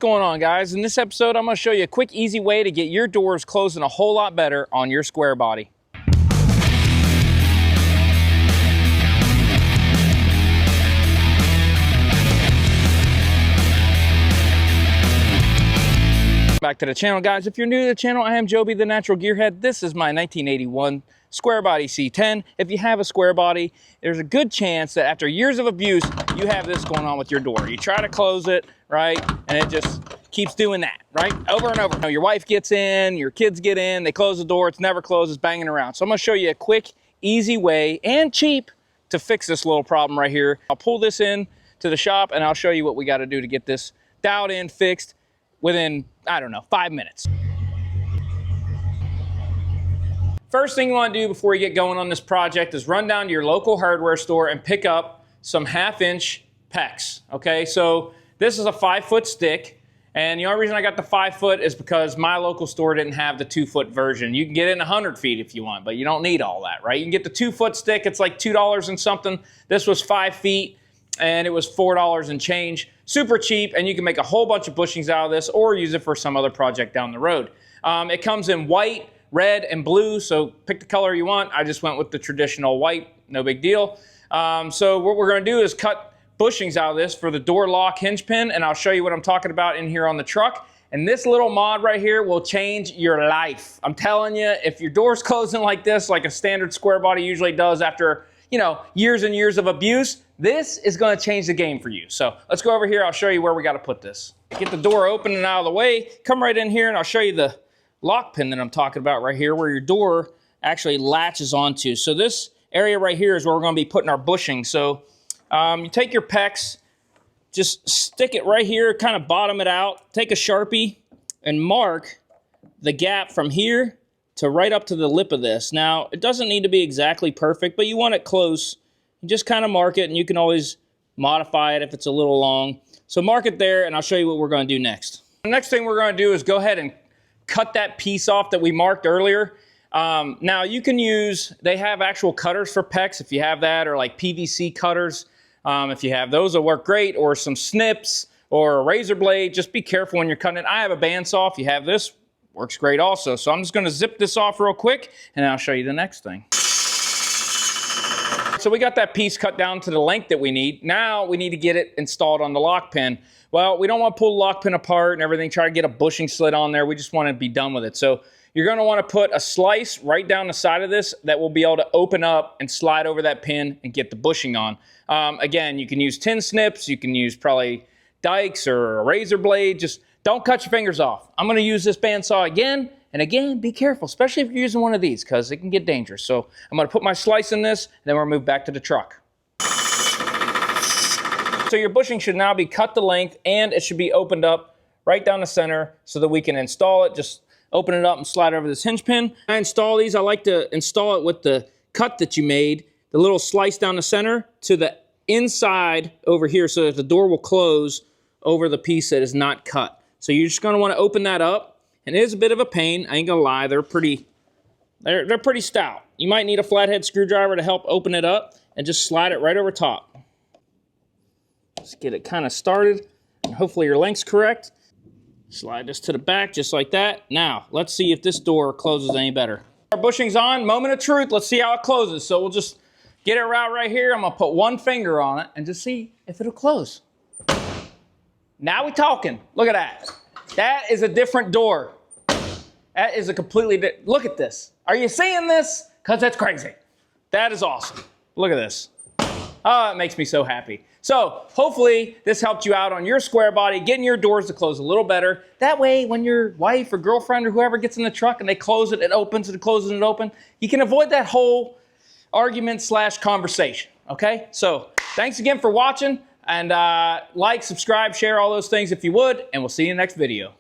What's going on, guys? In this episode, I'm going to show you a quick, easy way to get your doors closing a whole lot better on your square body. Back to the channel, guys. If you're new to the channel, I am Joby, the Natural Gearhead. This is my 1981 square body C10. If you have a square body, there's a good chance that after years of abuse, you have this going on with your door. You try to close it, right? And it just keeps doing that, right? Over and over. You know, your wife gets in, your kids get in, they close the door, it's never closed, it's banging around. So I'm gonna show you a quick, easy way and cheap to fix this little problem right here. I'll pull this in to the shop and I'll show you what we gotta do to get this dialed in, fixed within, I don't know, 5 minutes. First thing you want to do before you get going on this project is run down to your local hardware store and pick up some 1/2-inch PEX, okay? So this is a 5-foot stick, and the only reason I got the 5-foot is because my local store didn't have the 2-foot version. You can get it in 100 feet if you want, but you don't need all that, right? You can get the 2-foot stick, it's like $2 and something. This was 5 feet, and it was $4 and change. Super cheap, and you can make a whole bunch of bushings out of this or use it for some other project down the road. It comes in white, red, and blue, so pick the color you want. I just went with the traditional white, no big deal. So what we're gonna do is cut bushings out of this for the door lock hinge pin, and I'll show you what I'm talking about in here on the truck. And this little mod right here will change your life. I'm telling you, if your door's closing like this, like a standard square body usually does after, you know, years and years of abuse, this is gonna change the game for you. So let's go over here, I'll show you where we gotta put this. Get the door open and out of the way, come right in here and I'll show you the lock pin that I'm talking about right here, where your door actually latches onto. So this area right here is where we're gonna be putting our bushing. So you take your PEX, just stick it right here, kind of bottom it out, take a Sharpie and mark the gap from here to right up to the lip of this. Now, it doesn't need to be exactly perfect, but you want it close. You just kind of mark it, and you can always modify it if it's a little long. So mark it there, and I'll show you what we're gonna do next. The next thing we're gonna do is go ahead and cut that piece off that we marked earlier. Now you can use, they have actual cutters for PEX if you have that, or like PVC cutters. If you have those, will work great, or some snips, or a razor blade. Just be careful when you're cutting it. I have a bandsaw. If you have this, works great also. So I'm just gonna zip this off real quick, and I'll show you the next thing. So we got that piece cut down to the length that we need. Now we need to get it installed on the lock pin. Well, we don't want to pull the lock pin apart and everything, try to get a bushing slit on there. We just want to be done with it. So you're going to want to put a slice right down the side of this that will be able to open up and slide over that pin and get the bushing on. Again, you can use tin snips, you can use probably dikes or a razor blade. Just don't cut your fingers off. I'm going to use this bandsaw again. And again, be careful, especially if you're using one of these, because it can get dangerous. So I'm gonna put my slice in this, and then we'll move back to the truck. So your bushing should now be cut to length, and it should be opened up right down the center so that we can install it. Just open it up and slide over this hinge pin. I install these, I like to install it with the cut that you made, the little slice down the center to the inside over here so that the door will close over the piece that is not cut. So you're just gonna wanna open that up. And it is a bit of a pain, I ain't gonna lie, they're pretty stout. You might need a flathead screwdriver to help open it up and just slide it right over top. Just get it kind of started, and hopefully your length's correct. Slide this to the back just like that. Now, let's see if this door closes any better. Our bushing's on, moment of truth, let's see how it closes. So we'll just get it right here, I'm gonna put one finger on it and just see if it'll close. Now we talking, look at that. That is a different door. That is a completely look at this. Are you seeing this? Because that's crazy. That is awesome. Look at this. Oh, it makes me so happy. So hopefully this helped you out on your square body, getting your doors to close a little better. That way, when your wife or girlfriend or whoever gets in the truck and they close it, it opens, and it closes, and it opens, you can avoid that whole argument / conversation, okay? So thanks again for watching. And like, subscribe, share all those things if you would, and we'll see you in the next video.